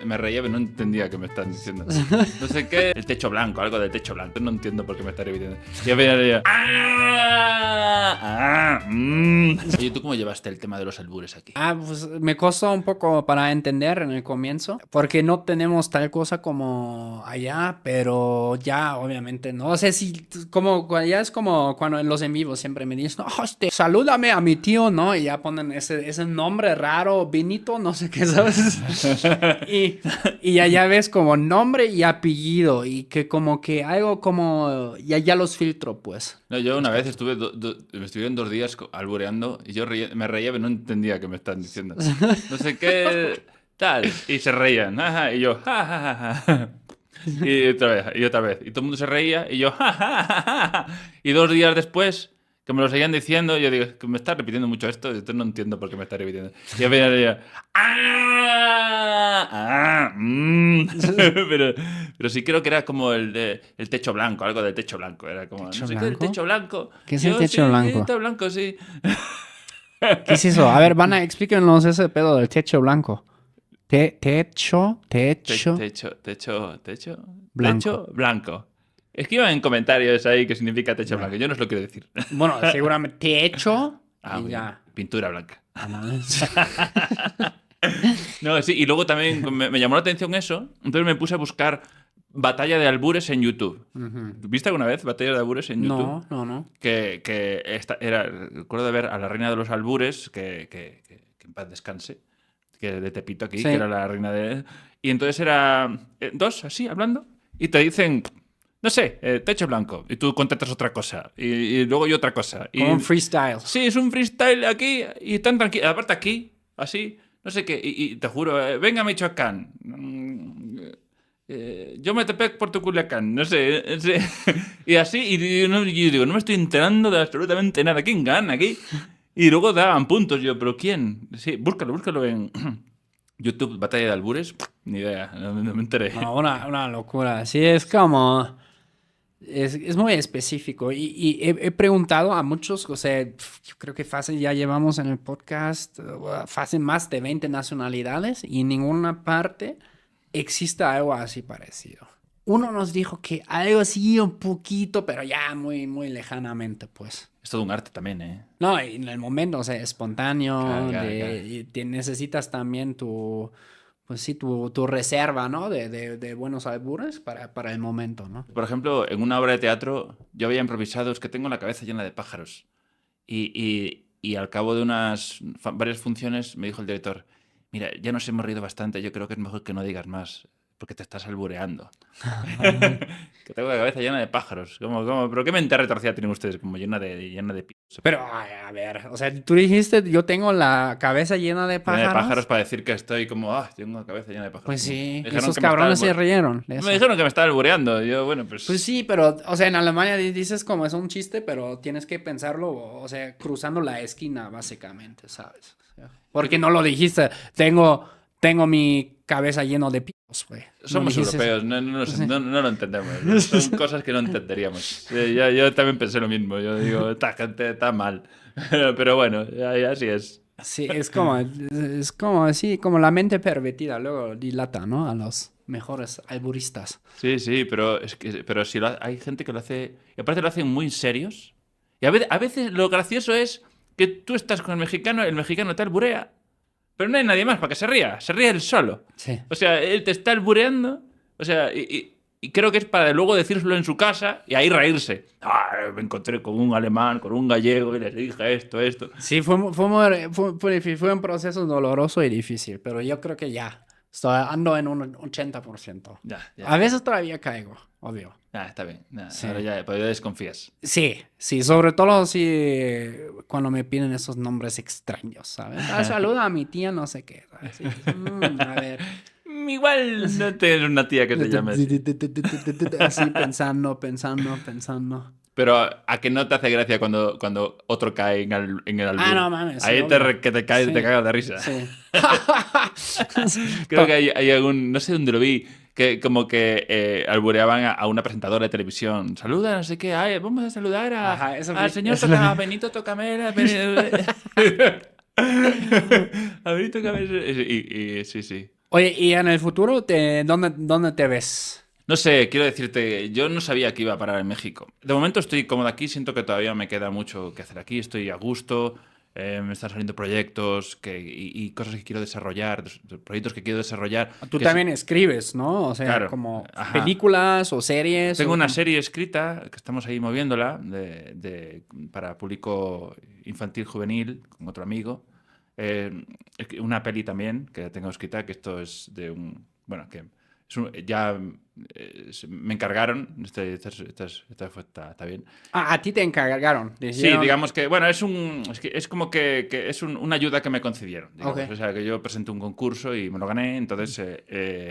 me reía, pero no entendía qué me están diciendo. No sé qué. El techo blanco, algo del techo blanco. No entiendo por qué me está repitiendo. Y al final decía... Oye, ¿tú cómo llevaste el tema de los albures aquí? Pues me costó un poco para entender en el comienzo, porque no tenemos tal cosa como allá, pero ya obviamente no sé si como ya es como cuando en los en vivos siempre me dicen, no, salúdame a mi tío, ¿no? Y ya ponen ese nombre raro, Benito, no sé qué, ¿sabes? y ya ves como nombre y apellido y que como que algo como ya los filtro, pues. No, yo una vez me estuvieron 2 días albureando y yo me reía, pero no entendía qué me están diciendo. No sé qué, tal. Y se reían. Ajá, y yo, ja, ja, ja, ja. Y otra vez, y otra vez. Y todo el mundo se reía y yo, ja, ja, ja, ja. Y 2 días después, que me lo seguían diciendo, yo digo, que me está repitiendo mucho esto, entonces no entiendo por qué me está repitiendo. Y al final yo, pero sí creo que era como el techo blanco, algo del techo blanco. Era como, ¿Techo no sé qué, el blanco? techo blanco. ¿Qué es Yo, el techo sí, blanco? el techo blanco, sí. ¿Qué es eso? A ver, explíquenos ese pedo del techo blanco. Techo blanco. Blanco. Escriban en comentarios ahí qué significa techo blanco. Yo no os lo quiero decir. Bueno, seguramente techo y Muy ya. bien. Pintura blanca. ¿No? No, sí, y luego también me llamó la atención eso. Entonces me puse a buscar batalla de albures en YouTube. ¿Viste alguna vez batalla de albures en YouTube? No. Recuerdo de ver a la reina de los albures, que en paz descanse, que de Tepito aquí, Sí. que era la reina de... Y entonces era 2, así, hablando, y te dicen, no sé, techo blanco, y tú contestas otra cosa, y luego yo otra cosa. Como un freestyle. Sí, es un freestyle aquí, y tan tranquilo, aparte aquí, así, no sé qué, y te juro, venga Michoacán, yo me tepé por tu Culiacán, no sé, y así, y yo digo, no me estoy enterando de absolutamente nada, ¿quién gana aquí? Y luego daban puntos, yo, ¿pero quién? Sí, búscalo en YouTube, batalla de albures, ni idea, no me enteré. No, una locura. Sí, es como... Es muy específico y he preguntado a muchos, o sea, yo creo que fácil ya llevamos en el podcast fácil más de 20 nacionalidades y en ninguna parte existe algo así parecido. Uno nos dijo que algo así un poquito, pero ya muy, muy lejanamente, pues. Es todo un arte también, ¿eh? No, y en el momento, o sea, espontáneo, Claro. y necesitas también pues sí, tu reserva, ¿no? De buenos albures para el momento, ¿no? Por ejemplo, en una obra de teatro yo había improvisado, es que tengo la cabeza llena de pájaros. Y al cabo de varias funciones me dijo el director, mira, ya nos hemos reído bastante, yo creo que es mejor que no digas más, porque te estás albureando. Que tengo la cabeza llena de pájaros. ¿Pero qué mente retorcida tienen ustedes? Como llena de p... Pero, a ver, o sea, tú dijiste, yo tengo la cabeza llena de pájaros. Llena de pájaros para decir que estoy como, tengo la cabeza llena de pájaros. Pues sí, Dijeron esos que me cabrones estaba se rieron. de Me eso. dijeron que me estaba albureando. Yo, bueno, pues... Pues sí, pero, o sea, en Alemania dices como es un chiste, pero tienes que pensarlo, o sea, cruzando la esquina, básicamente, ¿sabes? O sea, porque no lo dijiste, tengo mi cabeza lleno de picos, güey. Somos europeos, no lo entendemos. Son cosas que no entenderíamos. Yo también pensé lo mismo. Yo digo, esta gente está mal. Pero bueno, así es. Sí, es como así, como la mente pervertida, luego dilata, ¿no? A los mejores alburistas. Sí, pero si hay gente que lo hace... Y aparte lo hacen muy serios. Y a veces lo gracioso es que tú estás con el mexicano te alburea, pero no hay nadie más para que se ríe él solo. Sí. O sea, él te está albureando, o sea, y creo que es para luego decírselo en su casa y ahí reírse. Me encontré con un alemán, con un gallego y les dije esto. Sí, fue un proceso doloroso y difícil, pero yo creo que ya ando en un 80%. Ya. A veces todavía caigo, obvio. Está bien. Sí. Ahora pero ya desconfías. Sí, sobre todo si cuando me piden esos nombres extraños, ¿sabes? Saluda a mi tía, no sé qué. Sí, a ver. Igual no tienes una tía que se llame así. Así pensando. Pero ¿a que no te hace gracia cuando otro cae en el albur? No mames. Ahí sí, te cagas de risa. Sí. Creo que hay algún... No sé dónde lo vi. Que como que albureaban a una presentadora de televisión. Saluda, no sé qué. Vamos a saludar al señor Benito Tocamela. A Benito Tocamela. Y sí. Oye, ¿y en el futuro dónde te ves? No sé, quiero decirte, yo no sabía que iba a parar en México. De momento estoy cómodo aquí, siento que todavía me queda mucho que hacer aquí, estoy a gusto, me están saliendo proyectos y cosas que quiero desarrollar, proyectos que quiero desarrollar. Tú Que sí, también escribes, ¿no? O sea, claro, como ajá. películas o series Tengo o una como... serie escrita que estamos ahí moviéndola para público infantil juvenil con otro amigo. Una peli también que tengo escrita, que esto es de un... Bueno, que ya me encargaron, está bien. Ah, a ti te encargaron. Sí, Dijeron, digamos que, bueno, es como que es una ayuda que me concedieron, digamos. ok, O sea, que yo presenté un concurso y me lo gané, entonces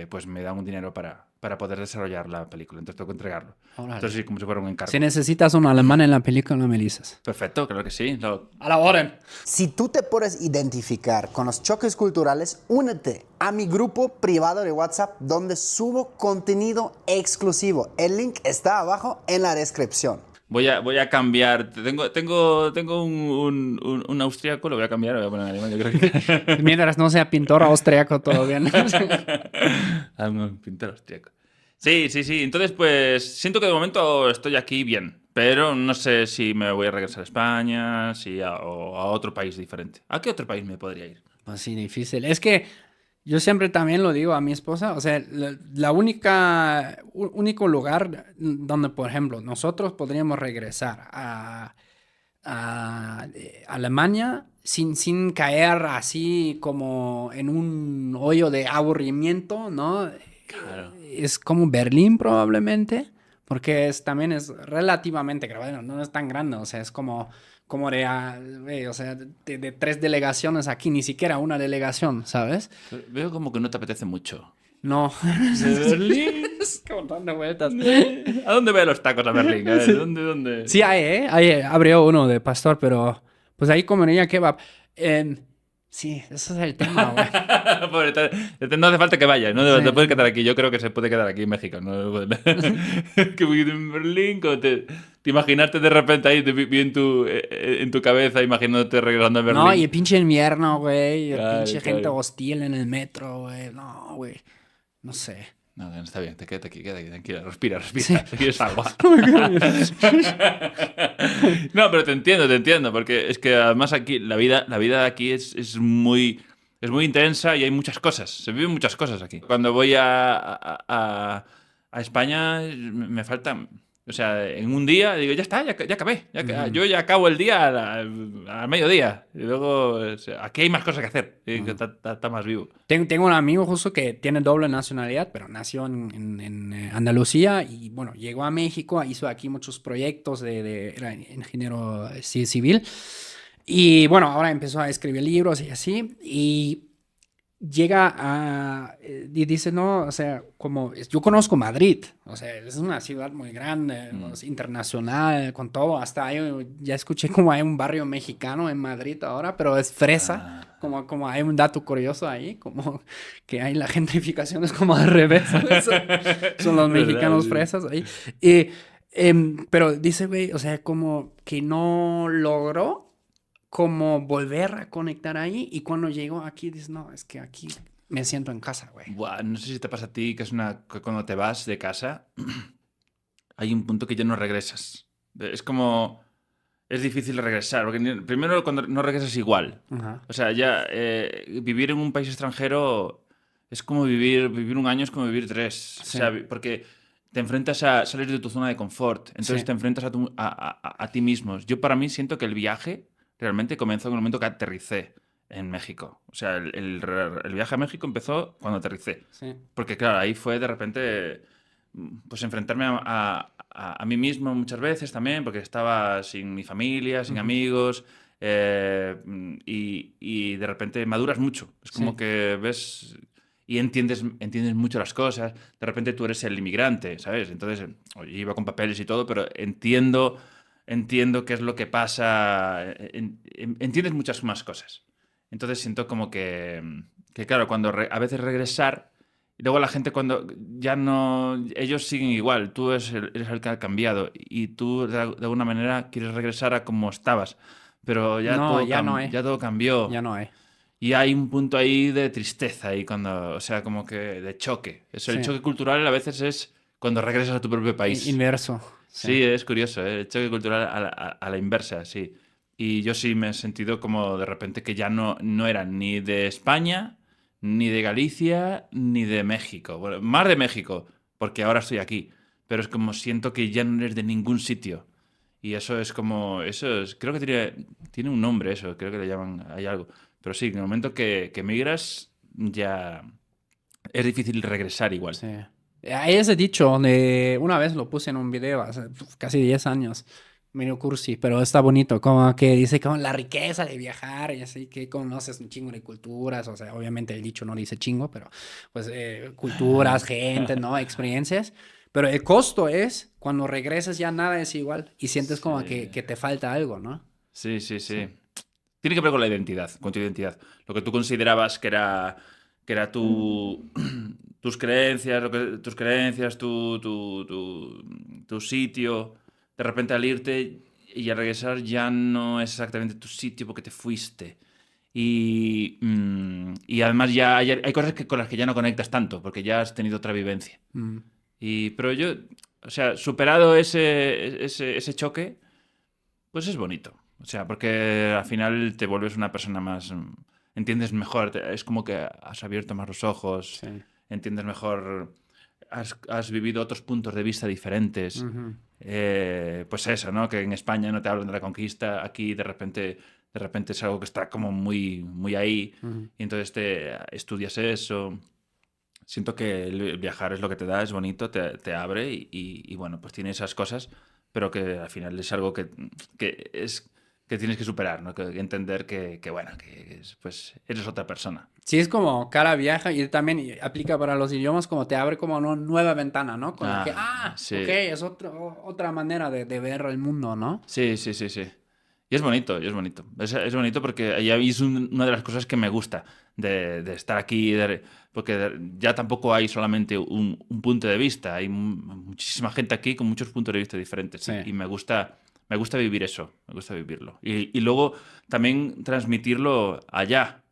pues me dan un dinero para poder desarrollar la película, entonces tengo que entregarlo. órale. Entonces sí, como si fuera un Si encargo. necesitas un alemán en la película, me dices. Perfecto, claro que sí. A la orden. Si tú te puedes identificar con los choques culturales, únete a mi grupo privado de WhatsApp donde subo contenido exclusivo. El link está abajo en la descripción. Voy a cambiar. Tengo un austríaco, lo voy a cambiar, lo voy a poner en alemán, yo creo que. Mientras no sea pintor austriaco, todo bien. Ah, un pintor austríaco. Sí, sí, sí. Entonces, pues siento que de momento estoy aquí bien, pero no sé si me voy a regresar a España, o a otro país diferente. ¿A qué otro país me podría ir? Pues sí, difícil. Es que yo siempre también lo digo a mi esposa, o sea, la único lugar donde, por ejemplo, nosotros podríamos regresar a Alemania sin caer así como en un hoyo de aburrimiento, ¿no? Claro. Es como Berlín probablemente, porque también es relativamente grande, bueno, no es tan grande, o sea, es como o sea, de 3 delegaciones aquí, ni siquiera una delegación, ¿sabes? Pero veo como que no te apetece mucho. No. ¿De Berlín? Es como dando vueltas. ¿A dónde ve los tacos a Berlín? A ver, ¿dónde? Sí, hay, ¿eh? Ahí abrió uno de pastor, pero pues ahí comería kebab. Sí, ese es el tema, güey. Pobre, no hace falta que vaya, no Sí. te puedes quedar aquí. Yo creo que se puede quedar aquí en México. ¿No? Que en Berlín, como te imaginarte de repente ahí, te vi en tu cabeza, imaginándote regresando a No, y Berlín. el pinche invierno, güey. Y el Claro, pinche gente claro. hostil en el metro, güey. No, güey. No sé. No, no, está bien, quédate aquí, tranquila, respira, Sí. si quieres agua. No, pero te entiendo, porque es que además aquí la vida aquí es muy intensa y hay muchas cosas, se viven muchas cosas aquí. Cuando voy a España me falta, o sea, en un día digo, ya está, ya acabé, yo ya acabo el día al mediodía y luego o sea, aquí hay más cosas que hacer, y que está más vivo. Tengo un amigo justo que tiene doble nacionalidad, pero nació en Andalucía y bueno, llegó a México, hizo aquí muchos proyectos era ingeniero civil y bueno, ahora empezó a escribir libros y así y llega y dice, no, o sea, como yo conozco Madrid, o sea, es una ciudad muy grande, es internacional, con todo, hasta ya escuché como hay un barrio mexicano en Madrid ahora, pero es fresa, Ah. como hay un dato curioso ahí, como que hay la gentrificación es como al revés, son los ¿Verdad? mexicanos Sí. fresas ahí. Y, pero dice, güey, o sea, como que no logró como volver a conectar ahí y cuando llegó aquí dices, no, es que aquí me siento en casa, güey. Buah, no sé si te pasa a ti, que cuando te vas de casa hay un punto que ya no regresas. Es como... Es difícil regresar, porque primero cuando no regresas igual. Ajá. O sea, ya vivir en un país extranjero es como vivir un año es como vivir tres. O Sí, sea, porque te enfrentas a salir de tu zona de confort, entonces sí, te enfrentas a ti mismo. Yo para mí siento que el viaje realmente comenzó en el momento que aterricé en México. O sea, el viaje a México empezó cuando aterricé. sí. Porque claro, ahí fue de repente pues enfrentarme a mí mismo muchas veces también, porque estaba sin mi familia, sin Ujú. amigos, y de repente maduras mucho. Es como Sí, que ves y entiendes mucho las cosas. De repente tú eres el inmigrante, ¿sabes? Entonces, oye, iba con papeles y todo, pero entiendo qué es lo que pasa, entiendes muchas más cosas. Entonces siento como que claro, cuando a veces regresar, y luego la gente cuando ya no, ellos siguen igual, tú eres el que ha cambiado y tú de alguna manera quieres regresar a como estabas, pero no, ya no hay, ya todo cambió. ya no hay. y hay un punto ahí de tristeza ahí cuando, o sea, como que de choque. Eso, el Sí. choque cultural a veces es cuando regresas a tu propio país. Inverso. Sí, es curioso, ¿eh? El choque cultural a la inversa, sí. Y yo sí me he sentido como de repente que ya no era ni de España, ni de Galicia, ni de México. Bueno, más de México, porque ahora estoy aquí. Pero es como siento que ya no eres de ningún sitio. Y eso es como, creo que tiene un nombre eso, creo que le llaman, hay algo. Pero sí, en el momento que migras, ya es difícil regresar igual. Sí. Hay ese dicho de una vez lo puse en un video hace casi 10 años. Medio cursi, pero está bonito. Como que dice como la riqueza de viajar y así que conoces un chingo de culturas. O sea, obviamente el dicho no dice chingo, pero pues culturas, gente, ¿no? Experiencias. Pero el costo es cuando regresas ya nada es igual y sientes como Sí. que te falta algo, ¿no? Sí. Tiene que ver con la identidad, con tu identidad. Lo que tú considerabas que era tus creencias, tus creencias, tu sitio. De repente al irte y al regresar ya no es exactamente tu sitio porque te fuiste. Y además ya hay cosas con las que ya no conectas tanto porque ya has tenido otra vivencia. Mm. Pero yo, o sea, superado ese choque, pues es bonito. O sea, porque al final te vuelves una persona más... entiendes mejor, es como que has abierto más los ojos, Sí. entiendes mejor, has vivido otros puntos de vista diferentes. Ujú. Pues eso, ¿no? Que en España no te hablan de la conquista, aquí de repente es algo que está como muy, muy ahí, Ujú. y entonces te estudias eso. Siento que el viajar es lo que te da, es bonito, te abre y bueno, pues tiene esas cosas, pero que al final es algo que tienes que superar, ¿no? Que entender que bueno, pues eres otra persona. Sí, es como cara viaja y también aplica para los idiomas como te abre como una nueva ventana, ¿no? Con la que, Sí. ok, es otra manera de ver el mundo, ¿no? Sí. Y es bonito, y es bonito. Es bonito porque ahí es una de las cosas que me gusta de estar aquí, porque ya tampoco hay solamente un punto de vista, hay muchísima gente aquí con muchos puntos de vista diferentes. Sí. Y me gusta vivir eso, me gusta vivirlo. Y luego también transmitirlo allá,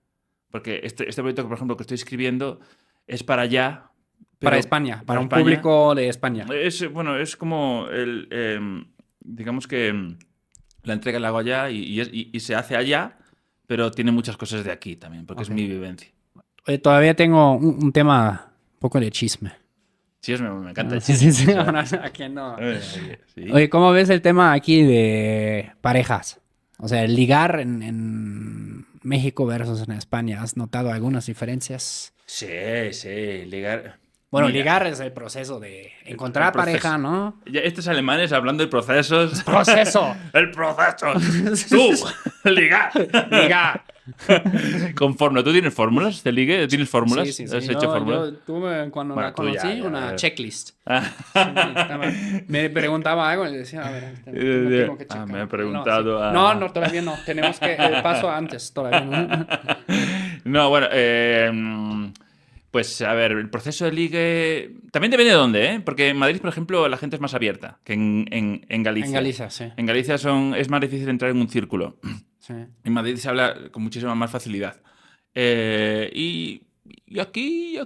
porque este proyecto, por ejemplo, que estoy escribiendo es para allá. Para pero España, para un España. público de España. Bueno, es como digamos que la entrega la hago allá y se hace allá, pero tiene muchas cosas de aquí también, porque es Ok. mi vivencia. Oye, todavía tengo un tema, un poco de chisme. Sí, me encanta el Sí, chisme, sí, sí. o sea, Ahora, ¿a quién no? sí. Oye, ¿cómo ves el tema aquí de parejas? O sea, el ligar en México versus en España. ¿Has notado algunas diferencias? Sí, ligar. Bueno, Mira, ligar es el proceso de encontrar el proceso. pareja, ¿no? Ya estos alemanes hablando de procesos. ¡Proceso! ¡El proceso! ¡Tú! ¡Ligar! Ligar. Con fórmula. ¿Tú tienes fórmulas de ligue? ¿Tienes fórmulas? Sí, sí, sí. ¿Has hecho fórmulas? Yo tuve, cuando Bueno, la tú ya, conocí, ya, una ya. checklist. Ah. Me preguntaba algo y le decía, a ver, tengo que checar. me ha preguntado. No, todavía no. Tenemos que el paso antes, todavía no. No, bueno, pues a ver, el proceso de ligue también depende de dónde, ¿eh? Porque en Madrid, por ejemplo, la gente es más abierta que en Galicia. En Galicia, sí. En Galicia es más difícil entrar en un círculo. Sí. En Madrid se habla con muchísima más facilidad. Y aquí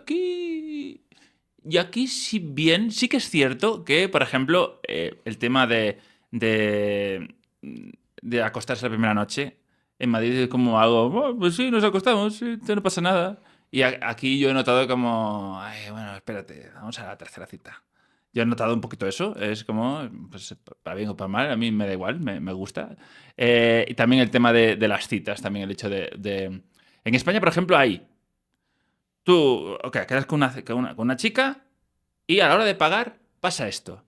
sí bien, sí que es cierto que, por ejemplo, el tema de acostarse la primera noche, en Madrid es como algo, "Oh, pues sí, nos acostamos, sí, no pasa nada". Y aquí yo he notado como, "Ay, bueno, espérate, vamos a la tercera cita". Yo he notado un poquito eso, es como, pues para bien o para mal, a mí me da igual, me gusta. Y también el tema de las citas, también el hecho En España, por ejemplo, hay... Tú, quedas con una chica y a la hora de pagar pasa esto.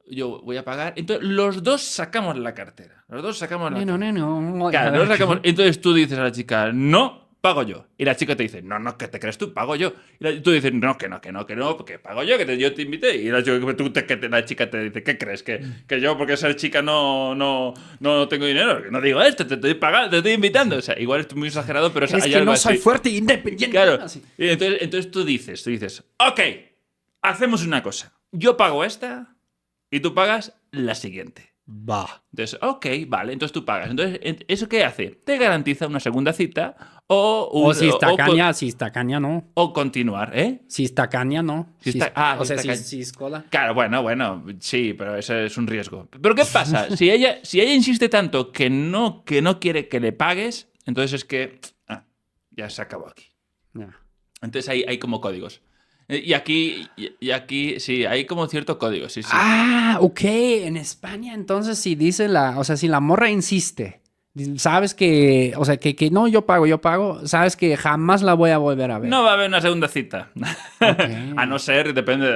Yo voy a pagar, entonces los dos sacamos la cartera. Los dos sacamos la cartera. No. Claro, los dos sacamos. Entonces tú dices a la chica, no, pago yo. Y la chica te dice, no, ¿qué te crees tú? Pago yo. Y tú dices, no, que no, porque pago yo, yo te invité. Y la chica te dice, ¿qué crees? Que yo, porque ser chica, no tengo dinero. No digo esto, te estoy pagando, te estoy invitando. O sea, igual es muy exagerado, pero Es hay que algo no así. soy fuerte e independiente. Claro. Así. Y entonces tú dices, ok, hacemos una cosa. Yo pago esta y tú pagas la siguiente. Va. Entonces, ok, vale, entonces tú pagas. Entonces, ¿eso qué hace? Te garantiza una segunda cita O si está caña, no. o continuar, ¿eh? Si está caña, no. Si está- o si sea, está si es cola. Claro, bueno, sí, pero ese es un riesgo. Pero ¿qué pasa? Si ella insiste tanto que no quiere que le pagues, entonces es que ya se acabó aquí. Ya. Entonces hay como códigos. Y aquí sí, hay como cierto código, sí. Ah, ok. En España, entonces, si dice si la morra insiste, sabes que, o sea, que no, yo pago, sabes que jamás la voy a volver a ver. No va a haber una segunda cita. Ok. A no ser, depende,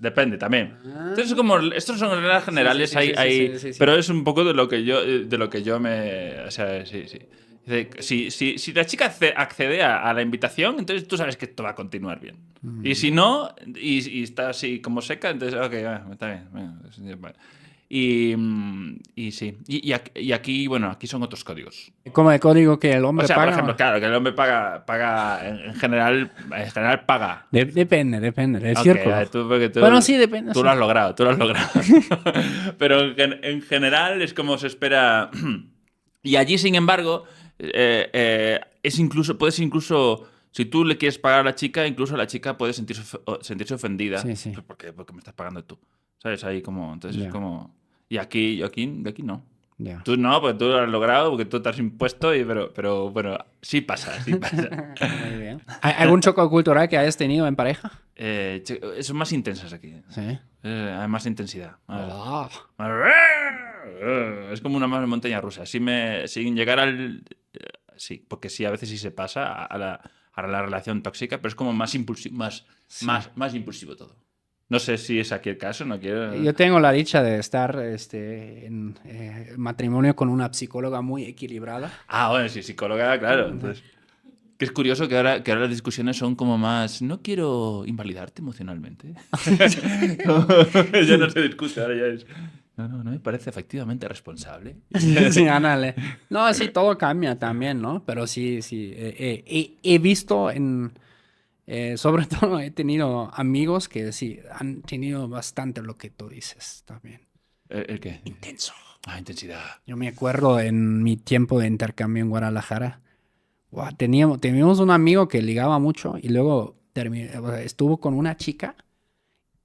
depende también. Entonces, como estos son reglas generales, sí, sí. pero es un poco de lo que yo me. O sea, sí. Si la chica accede a la invitación, entonces tú sabes que esto va a continuar bien. Y si no, y está así como seca, entonces, ok, está bien. Vale. Y sí. Y aquí, bueno, aquí son otros códigos. Como el código que el hombre O sea, paga. por ejemplo, claro, que el hombre paga en general paga. Depende, es Ok, cierto. porque tú, Bueno, sí, depende. Tú sí. lo has logrado. Pero en general es como se espera. Y allí, sin embargo, puedes incluso, si tú le quieres pagar a la chica, incluso la chica puede sentirse ofendida. Sí. Pues, ¿por qué me estás pagando tú? ¿Sabes? Ahí como, entonces Ya. es como. Y aquí no. Ya. Tú no, porque tú lo has logrado, porque tú te has impuesto, pero bueno, sí pasa. Muy bien. ¿Hay algún choque cultural que hayas tenido en pareja? Son más intensas aquí. Sí. Hay más intensidad. Ah. Es como una montaña rusa. Sin llegar al. Sí, porque sí, a veces sí se pasa a la relación tóxica, pero es como más impulsivo, más impulsivo todo. No sé si es aquí el caso, no quiero. Yo tengo la dicha de estar en matrimonio con una psicóloga muy equilibrada. Bueno, sí, psicóloga, claro. Entonces, que es curioso que ahora las discusiones son como más. No quiero invalidarte emocionalmente. Ya no se discute, ahora ya es. No me parece efectivamente responsable. Sí, ándale. No, sí, todo cambia también, ¿no? Pero sí. He visto sobre todo he tenido amigos que sí han tenido bastante lo que tú dices también. ¿El qué? Intenso. Intensidad. Yo me acuerdo en mi tiempo de intercambio en Guadalajara. Teníamos un amigo que ligaba mucho y luego estuvo con una chica.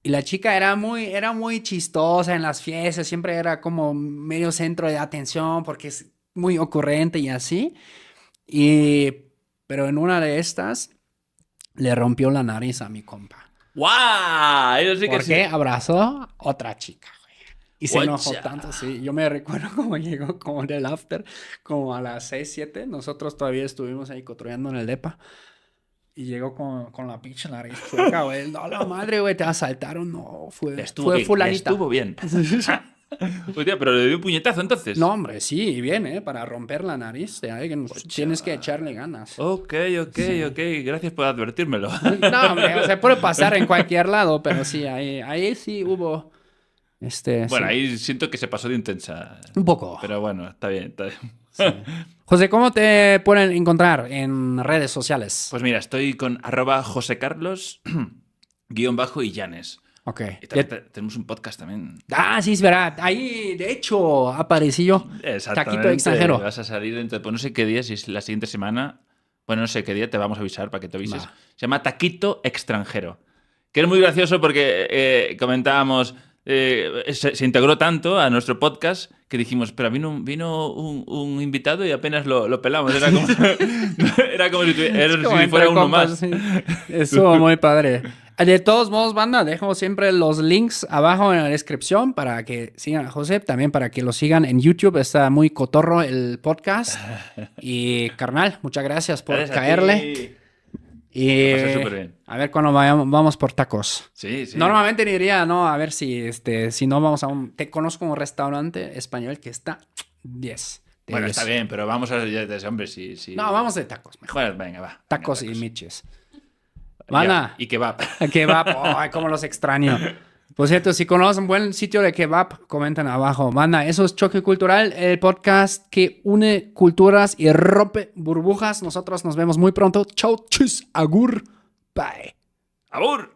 Y la chica era muy chistosa en las fiestas, siempre era como medio centro de atención porque es muy ocurrente y así. Pero en una de estas le rompió la nariz a mi compa. ¡Guau! Eso sí que Porque sí. abrazó otra chica, güey. Y se enojó Guacha. tanto, sí. Yo me recuerdo cómo llegó como del after, como a las 6, 7. Nosotros todavía estuvimos ahí cotorreando en el depa. Y llegó con la pinche nariz chueca, güey. No, la madre, güey, te asaltaron. No, fue fulanita. Estuvo bien. Hostia, pero le dio un puñetazo entonces. No, hombre, sí, bien, para romper la nariz de alguien tienes que echarle ganas. Ok. Gracias por advertírmelo. No, hombre, o sea, puede pasar en cualquier lado, pero sí, ahí sí hubo... Bueno, sí. ahí siento que se pasó de intensa. Un poco. Pero bueno, está bien. Sí. José, ¿cómo te pueden encontrar en redes sociales? Pues mira, estoy con @josecarlos _Illanes. Ok. Y también tenemos un podcast también. Sí, es verdad. Ahí, de hecho, aparecí yo. Exactamente. Taquito extranjero. Vas a salir dentro de, pues no sé qué día, si es la siguiente semana. Bueno, no sé qué día, te vamos a avisar para que te avises. Va. Se llama Taquito Extranjero. Que es muy gracioso porque comentábamos... se integró tanto a nuestro podcast que dijimos, pero vino un invitado y apenas lo pelamos. Era como, si fuera uno compas, más. sí. Estuvo muy padre. De todos modos, banda, dejo siempre los links abajo en la descripción para que sigan a José, también para que lo sigan en YouTube. Está muy cotorro el podcast. Y, carnal, muchas gracias por Gracias a caerle. ti. Y Lo pasé súper bien. a ver cuando vamos por tacos. Sí. Normalmente diría, no, a ver si no vamos a te conozco un restaurante español que está 10. de Bueno, 10. está bien, pero vamos a hombre, sí. No, vamos de tacos mejor. Bueno, venga, va. Tacos venga, y miches. Ya, Banda. y kebab. Kebab, ay, cómo los extraño. Por cierto, si conocen un buen sitio de kebab, comenten abajo. Banda, eso es Choque Cultural, el podcast que une culturas y rompe burbujas. Nosotros nos vemos muy pronto. Chau, chus, agur, bye. ¡Abur!